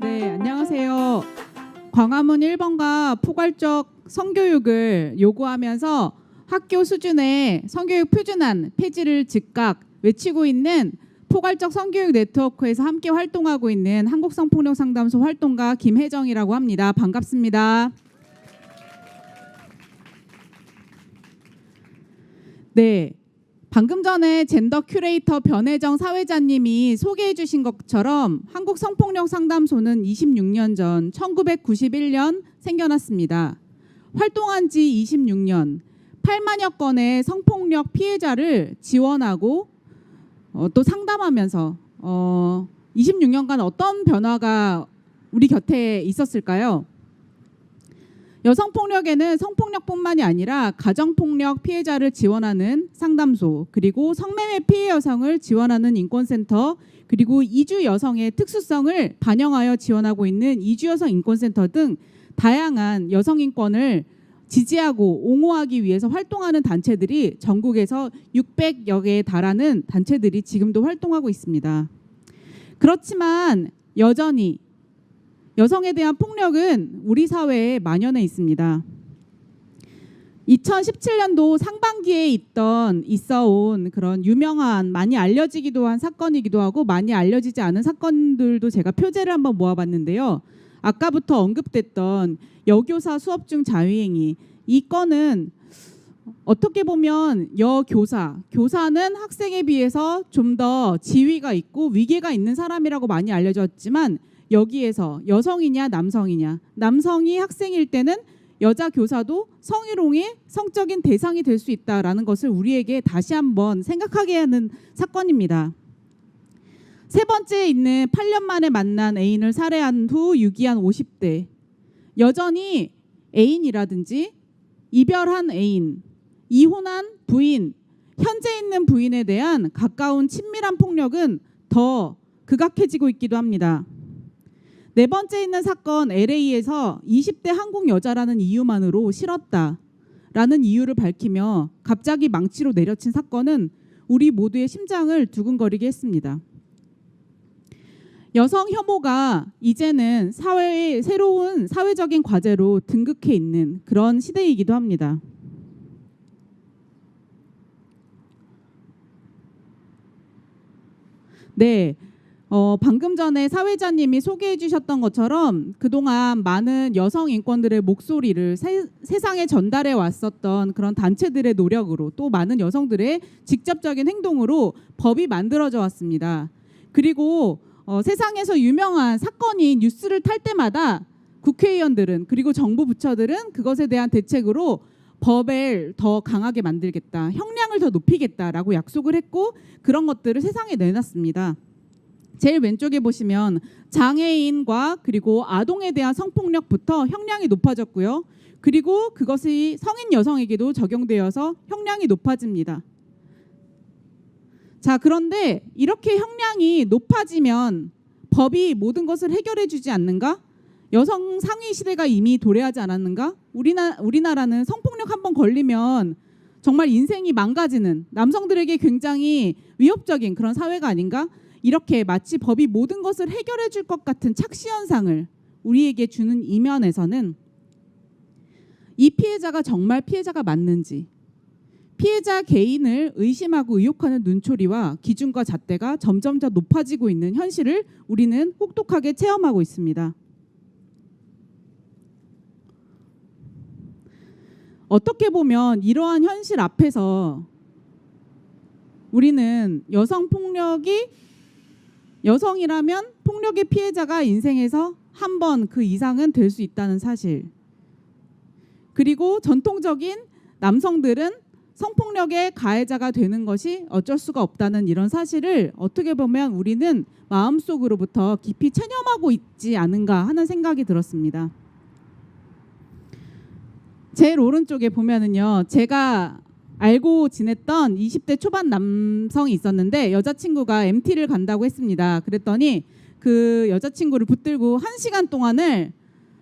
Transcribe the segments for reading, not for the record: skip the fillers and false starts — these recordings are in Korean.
네, 안녕하세요. 광화문 1번가 포괄적 성교육을 요구하면서 학교 수준의 성교육 표준안 폐지를 즉각 외치고 있는 포괄적 성교육 네트워크에서 함께 활동하고 있는 한국성폭력상담소 활동가 김혜정이라고 합니다. 반갑습니다. 네, 방금 전에 젠더 큐레이터 변혜정 사회자님이 소개해 주신 것처럼 한국성폭력상담소는 26년 전 1991년 생겨났습니다. 활동한 지 26년, 8만여 건의 성폭력 피해자를 지원하고 또 상담하면서 26년간 어떤 변화가 우리 곁에 있었을까요? 여성폭력에는 성폭력뿐만이 아니라 가정폭력 피해자를 지원하는 상담소, 그리고 성매매 피해 여성을 지원하는 인권센터, 그리고 이주 여성의 특수성을 반영하여 지원하고 있는 이주여성 인권센터 등 다양한 여성 인권을 지지하고 옹호하기 위해서 활동하는 단체들이 전국에서 600여 개에 달하는 단체들이 지금도 활동하고 있습니다. 그렇지만 여전히 여성에 대한 폭력은 우리 사회에 만연해 있습니다. 2017년도 상반기에 있어온 그런 유명한 많이 알려지기도 한 사건이기도 하고 많이 알려지지 않은 사건들도 제가 표제를 한번 모아봤는데요. 아까부터 언급됐던 여교사 수업 중 자유행위, 이 건은 어떻게 보면 교사는 학생에 비해서 좀 더 지위가 있고 위계가 있는 사람이라고 많이 알려졌지만 여기에서 여성이냐 남성이냐, 남성이 학생일 때는 여자 교사도 성희롱의 성적인 대상이 될 수 있다라는 것을 우리에게 다시 한번 생각하게 하는 사건입니다. 세 번째에 있는 8년 만에 만난 애인을 살해한 후 유기한 50대, 여전히 애인이라든지 이별한 애인, 이혼한 부인, 현재 있는 부인에 대한 가까운 친밀한 폭력은 더 극악해지고 있기도 합니다. 네 번째 있는 사건, LA에서 20대 한국 여자라는 이유만으로 싫었다라는 이유를 밝히며 갑자기 망치로 내려친 사건은 우리 모두의 심장을 두근거리게 했습니다. 여성 혐오가 이제는 사회의 새로운 사회적인 과제로 등극해 있는 그런 시대이기도 합니다. 네. 방금 전에 사회자님이 소개해 주셨던 것처럼 그동안 많은 여성 인권들의 목소리를 세상에 전달해 왔었던 그런 단체들의 노력으로, 또 많은 여성들의 직접적인 행동으로 법이 만들어져 왔습니다. 그리고 세상에서 유명한 사건이 뉴스를 탈 때마다 국회의원들은, 그리고 정부 부처들은 그것에 대한 대책으로 법을 더 강하게 만들겠다, 형량을 더 높이겠다라고 약속을 했고, 그런 것들을 세상에 내놨습니다. 제일 왼쪽에 보시면 장애인과 그리고 아동에 대한 성폭력부터 형량이 높아졌고요. 그리고 그것이 성인 여성에게도 적용되어서 형량이 높아집니다. 자, 그런데 이렇게 형량이 높아지면 법이 모든 것을 해결해 주지 않는가? 여성 상위 시대가 이미 도래하지 않았는가? 우리나라는 성폭력 한번 걸리면 정말 인생이 망가지는, 남성들에게 굉장히 위협적인 그런 사회가 아닌가? 이렇게 마치 법이 모든 것을 해결해 줄 것 같은 착시 현상을 우리에게 주는 이면에서는 이 피해자가 정말 피해자가 맞는지, 피해자 개인을 의심하고 의혹하는 눈초리와 기준과 잣대가 점점 더 높아지고 있는 현실을 우리는 혹독하게 체험하고 있습니다. 어떻게 보면 이러한 현실 앞에서 우리는 여성이라면 폭력의 피해자가 인생에서 한 번 그 이상은 될 수 있다는 사실, 그리고 전통적인 남성들은 성폭력의 가해자가 되는 것이 어쩔 수가 없다는 이런 사실을 어떻게 보면 우리는 마음속으로부터 깊이 체념하고 있지 않은가 하는 생각이 들었습니다. 제일 오른쪽에 보면은요, 제가 알고 지냈던 20대 초반 남성이 있었는데 여자친구가 MT를 간다고 했습니다. 그랬더니 그 여자친구를 붙들고 1시간 동안을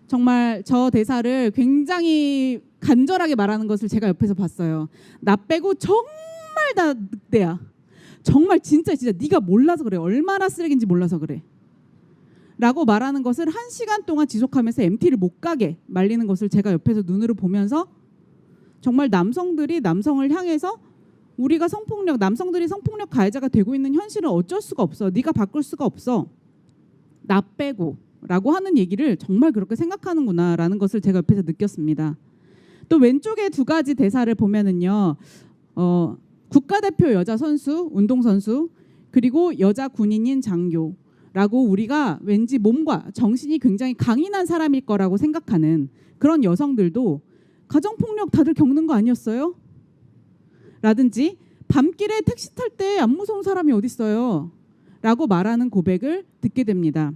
정말 저 대사를 굉장히 간절하게 말하는 것을 제가 옆에서 봤어요. 나 빼고 정말 다 늑대야. 정말 진짜 네가 몰라서 그래. 얼마나 쓰레기인지 몰라서 그래. 라고 말하는 것을 1시간 동안 지속하면서 MT를 못 가게 말리는 것을 제가 옆에서 눈으로 보면서 정말 남성들이 남성을 향해서 우리가 남성들이 성폭력 가해자가 되고 있는 현실은 어쩔 수가 없어. 네가 바꿀 수가 없어. 나 빼고 라고 하는 얘기를 정말 그렇게 생각하는구나 라는 것을 제가 옆에서 느꼈습니다. 또 왼쪽에 2가지 대사를 보면은요. 국가대표 여자 선수, 운동선수, 그리고 여자 군인인 장교라고 우리가 왠지 몸과 정신이 굉장히 강인한 사람일 거라고 생각하는 그런 여성들도 가정폭력 다들 겪는 거 아니었어요? 라든지 밤길에 택시 탈 때 안 무서운 사람이 어딨어요? 라고 말하는 고백을 듣게 됩니다.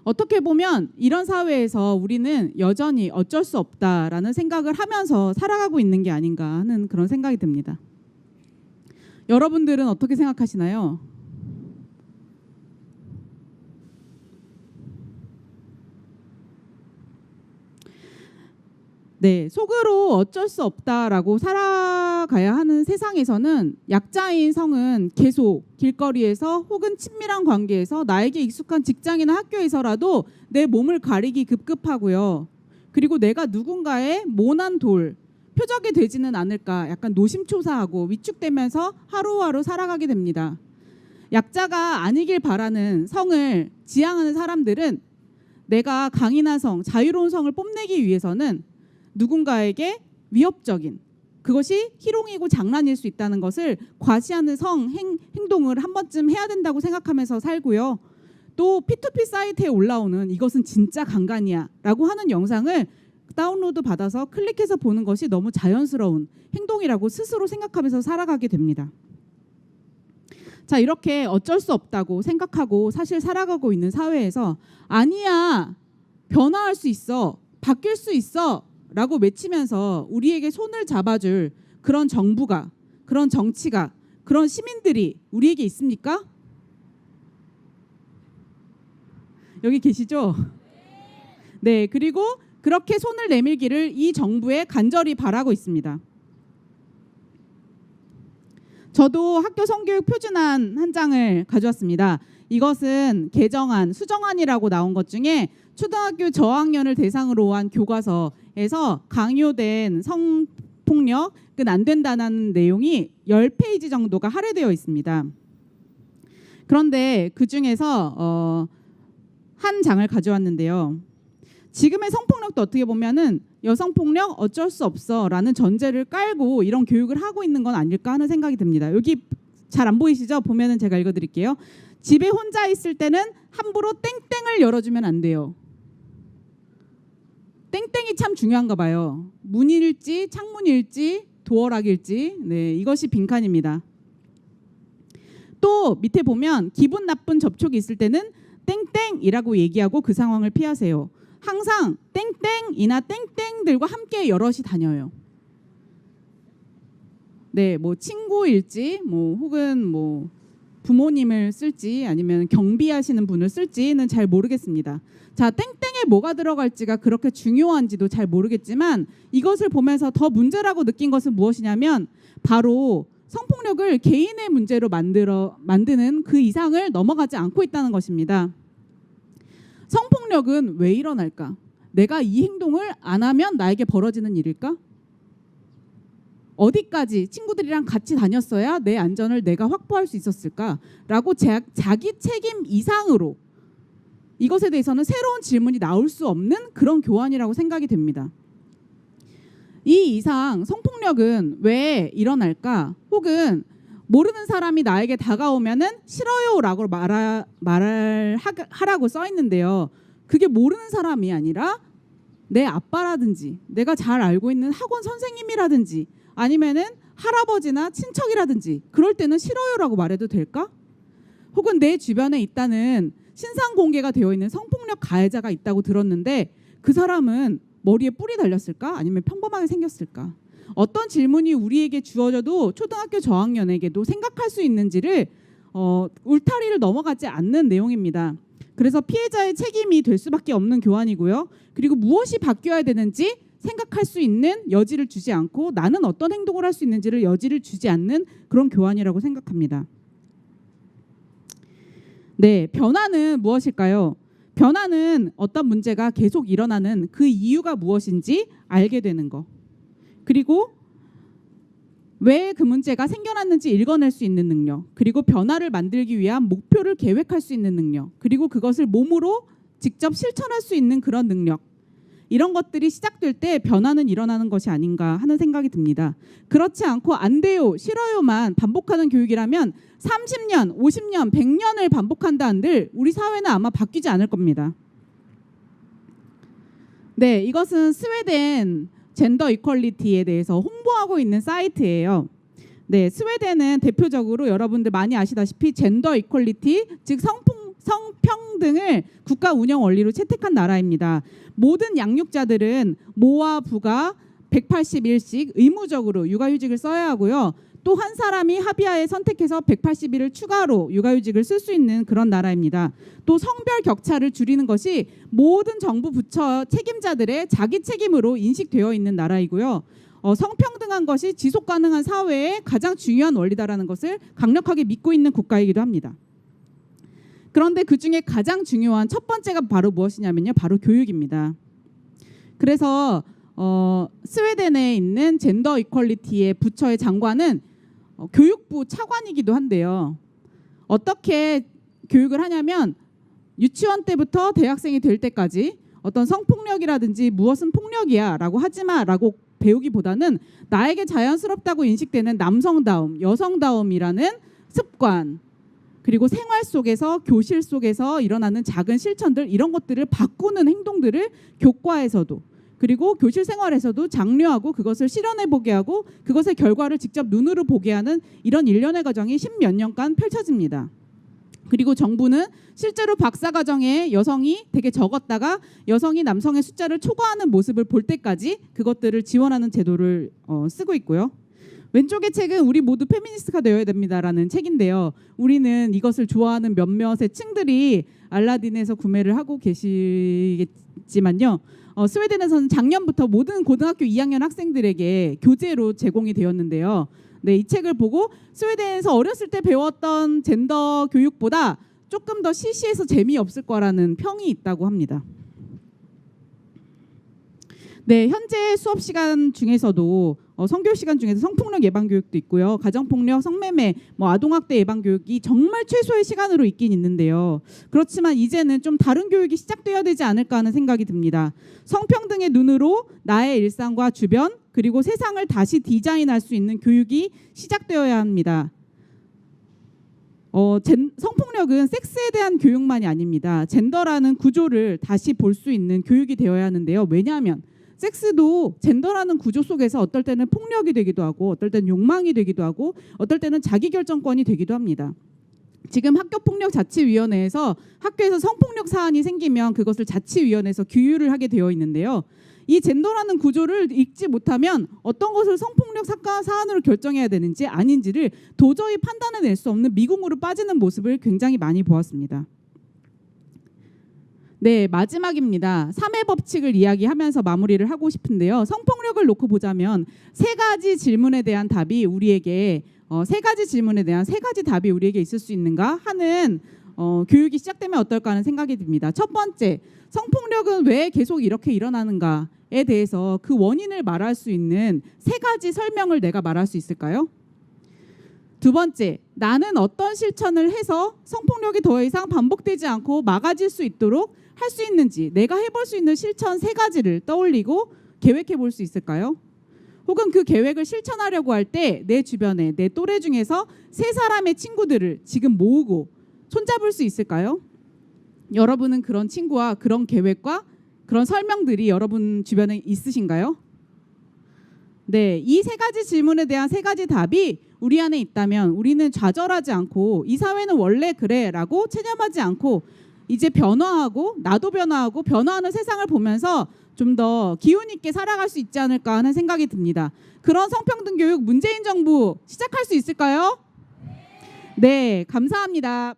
어떻게 보면 이런 사회에서 우리는 여전히 어쩔 수 없다라는 생각을 하면서 살아가고 있는 게 아닌가 하는 그런 생각이 듭니다. 여러분들은 어떻게 생각하시나요? 네, 속으로 어쩔 수 없다라고 살아가야 하는 세상에서는 약자인 성은 계속 길거리에서 혹은 친밀한 관계에서 나에게 익숙한 직장이나 학교에서라도 내 몸을 가리기 급급하고요. 그리고 내가 누군가의 모난 돌, 표적이 되지는 않을까 약간 노심초사하고 위축되면서 하루하루 살아가게 됩니다. 약자가 아니길 바라는 성을 지향하는 사람들은 내가 강인한 성, 자유로운 성을 뽐내기 위해서는 누군가에게 위협적인 그것이 희롱이고 장난일 수 있다는 것을 과시하는 행동을 한 번쯤 해야 된다고 생각하면서 살고요. 또 P2P 사이트에 올라오는 이것은 진짜 강간이야 라고 하는 영상을 다운로드 받아서 클릭해서 보는 것이 너무 자연스러운 행동이라고 스스로 생각하면서 살아가게 됩니다. 자, 이렇게 어쩔 수 없다고 생각하고 사실 살아가고 있는 사회에서 아니야, 변화할 수 있어, 바뀔 수 있어 라고 외치면서 우리에게 손을 잡아줄 그런 정부가, 그런 정치가, 그런 시민들이 우리에게 있습니까? 여기 계시죠? 네, 그리고 그렇게 손을 내밀기를 이 정부에 간절히 바라고 있습니다. 저도 학교 성교육 표준안 한 장을 가져왔습니다. 이것은 개정안, 수정안이라고 나온 것 중에 초등학교 저학년을 대상으로 한 교과서에서 강요된 성폭력은 안 된다는 내용이 10페이지 정도가 할애되어 있습니다. 그런데 그중에서 한 장을 가져왔는데요. 지금의 성폭력도 어떻게 보면은 여성폭력 어쩔 수 없어라는 전제를 깔고 이런 교육을 하고 있는 건 아닐까 하는 생각이 듭니다. 여기 잘 안 보이시죠? 보면은 제가 읽어드릴게요. 집에 혼자 있을 때는 함부로 땡땡을 열어주면 안 돼요. 땡땡이 참 중요한가 봐요. 문일지, 창문일지, 도어락일지, 네, 이것이 빈칸입니다. 또 밑에 보면 기분 나쁜 접촉이 있을 때는 땡땡이라고 얘기하고 그 상황을 피하세요. 항상 땡땡이나 땡땡들과 함께 여럿이 다녀요. 네, 뭐 친구일지, 뭐 혹은 뭐 부모님을 쓸지 아니면 경비하시는 분을 쓸지는 잘 모르겠습니다. 자, 땡땡에 뭐가 들어갈지가 그렇게 중요한지도 잘 모르겠지만 이것을 보면서 더 문제라고 느낀 것은 무엇이냐면 바로 성폭력을 개인의 문제로 만드는 그 이상을 넘어가지 않고 있다는 것입니다. 성폭력은 왜 일어날까? 내가 이 행동을 안 하면 나에게 벌어지는 일일까? 어디까지 친구들이랑 같이 다녔어야 내 안전을 내가 확보할 수 있었을까? 라고 자기 책임 이상으로 이것에 대해서는 새로운 질문이 나올 수 없는 그런 교환이라고 생각이 됩니다. 이 이상 성폭력은 왜 일어날까? 혹은 모르는 사람이 나에게 다가오면은 싫어요라고 하라고 써 있는데요. 그게 모르는 사람이 아니라 내 아빠라든지 내가 잘 알고 있는 학원 선생님이라든지 아니면은 할아버지나 친척이라든지 그럴 때는 싫어요라고 말해도 될까? 혹은 내 주변에 있다는 신상 공개가 되어 있는 성폭력 가해자가 있다고 들었는데 그 사람은 머리에 뿔이 달렸을까? 아니면 평범하게 생겼을까? 어떤 질문이 우리에게 주어져도 초등학교 저학년에게도 생각할 수 있는지를 울타리를 넘어가지 않는 내용입니다. 그래서 피해자의 책임이 될 수밖에 없는 교환이고요. 그리고 무엇이 바뀌어야 되는지 생각할 수 있는 여지를 주지 않고 나는 어떤 행동을 할 수 있는지를 여지를 주지 않는 그런 교환이라고 생각합니다. 네, 변화는 무엇일까요? 변화는 어떤 문제가 계속 일어나는 그 이유가 무엇인지 알게 되는 거. 그리고 왜 그 문제가 생겨났는지 읽어낼 수 있는 능력. 그리고 변화를 만들기 위한 목표를 계획할 수 있는 능력. 그리고 그것을 몸으로 직접 실천할 수 있는 그런 능력. 이런 것들이 시작될 때 변화는 일어나는 것이 아닌가 하는 생각이 듭니다. 그렇지 않고 안 돼요, 싫어요만 반복하는 교육이라면 30년, 50년, 100년을 반복한다 한들 우리 사회는 아마 바뀌지 않을 겁니다. 네, 이것은 스웨덴 젠더 이퀄리티에 대해서 홍보하고 있는 사이트예요. 네, 스웨덴은 대표적으로 여러분들 많이 아시다시피 젠더 이퀄리티, 즉 성평등을 국가 운영 원리로 채택한 나라입니다. 모든 양육자들은 모와 부가 180일씩 의무적으로 육아휴직을 써야 하고요. 또 한 사람이 합의하에 선택해서 180일을 추가로 육아휴직을 쓸 수 있는 그런 나라입니다. 또 성별 격차를 줄이는 것이 모든 정부 부처 책임자들의 자기 책임으로 인식되어 있는 나라이고요. 성평등한 것이 지속 가능한 사회의 가장 중요한 원리다라는 것을 강력하게 믿고 있는 국가이기도 합니다. 그런데 그중에 가장 중요한 첫 번째가 바로 무엇이냐면요. 바로 교육입니다. 그래서 스웨덴에 있는 젠더 이퀄리티의 부처의 장관은 교육부 차관이기도 한데요. 어떻게 교육을 하냐면 유치원 때부터 대학생이 될 때까지 어떤 성폭력이라든지 무엇은 폭력이야 라고 하지마 라고 배우기보다는 나에게 자연스럽다고 인식되는 남성다움, 여성다움이라는 습관, 그리고 생활 속에서 교실 속에서 일어나는 작은 실천들, 이런 것들을 바꾸는 행동들을 교과에서도 그리고 교실 생활에서도 장려하고 그것을 실현해보게 하고 그것의 결과를 직접 눈으로 보게 하는 이런 일련의 과정이 10몇 년간 펼쳐집니다. 그리고 정부는 실제로 박사과정에 여성이 되게 적었다가 여성이 남성의 숫자를 초과하는 모습을 볼 때까지 그것들을 지원하는 제도를 쓰고 있고요. 왼쪽의 책은 우리 모두 페미니스트가 되어야 됩니다라는 책인데요. 우리는 이것을 좋아하는 몇몇의 층들이 알라딘에서 구매를 하고 계시겠지만요. 스웨덴에서는 작년부터 모든 고등학교 2학년 학생들에게 교재로 제공이 되었는데요. 네, 이 책을 보고 스웨덴에서 어렸을 때 배웠던 젠더 교육보다 조금 더 시시해서 재미없을 거라는 평이 있다고 합니다. 네, 현재 수업 시간 중에서도 성교육 시간 중에서 성폭력 예방 교육도 있고요. 가정폭력, 성매매, 아동학대 예방 교육이 정말 최소의 시간으로 있긴 있는데요. 그렇지만 이제는 좀 다른 교육이 시작되어야 되지 않을까 하는 생각이 듭니다. 성평등의 눈으로 나의 일상과 주변 그리고 세상을 다시 디자인할 수 있는 교육이 시작되어야 합니다. 성폭력은 섹스에 대한 교육만이 아닙니다. 젠더라는 구조를 다시 볼 수 있는 교육이 되어야 하는데요. 왜냐하면 섹스도 젠더라는 구조 속에서 어떨 때는 폭력이 되기도 하고 어떨 때는 욕망이 되기도 하고 어떨 때는 자기결정권이 되기도 합니다. 지금 학교폭력자치위원회에서 학교에서 성폭력 사안이 생기면 그것을 자치위원회에서 규율을 하게 되어 있는데요. 이 젠더라는 구조를 읽지 못하면 어떤 것을 성폭력 사안으로 결정해야 되는지 아닌지를 도저히 판단해낼 수 없는 미궁으로 빠지는 모습을 굉장히 많이 보았습니다. 네, 마지막입니다. 3회 법칙을 이야기하면서 마무리를 하고 싶은데요. 성폭력을 놓고 보자면 세 가지 질문에 대한 답이 우리에게 세 가지 질문에 대한 세 가지 답이 우리에게 있을 수 있는가 하는 교육이 시작되면 어떨까 하는 생각이 듭니다. 첫 번째, 성폭력은 왜 계속 이렇게 일어나는가에 대해서 그 원인을 말할 수 있는 세 가지 설명을 내가 말할 수 있을까요? 두 번째, 나는 어떤 실천을 해서 성폭력이 더 이상 반복되지 않고 막아질 수 있도록 할 수 있는지 내가 해볼 수 있는 실천 세 가지를 떠올리고 계획해 볼 수 있을까요? 혹은 그 계획을 실천하려고 할 때 내 주변에 내 또래 중에서 세 사람의 친구들을 지금 모으고 손잡을 수 있을까요? 여러분은 그런 친구와 그런 계획과 그런 설명들이 여러분 주변에 있으신가요? 네, 이 세 가지 질문에 대한 세 가지 답이 우리 안에 있다면 우리는 좌절하지 않고 이 사회는 원래 그래 라고 체념하지 않고 이제 변화하고 나도 변화하고 변화하는 세상을 보면서 좀 더 기운 있게 살아갈 수 있지 않을까 하는 생각이 듭니다. 그런 성평등 교육 문재인 정부 시작할 수 있을까요? 네, 감사합니다.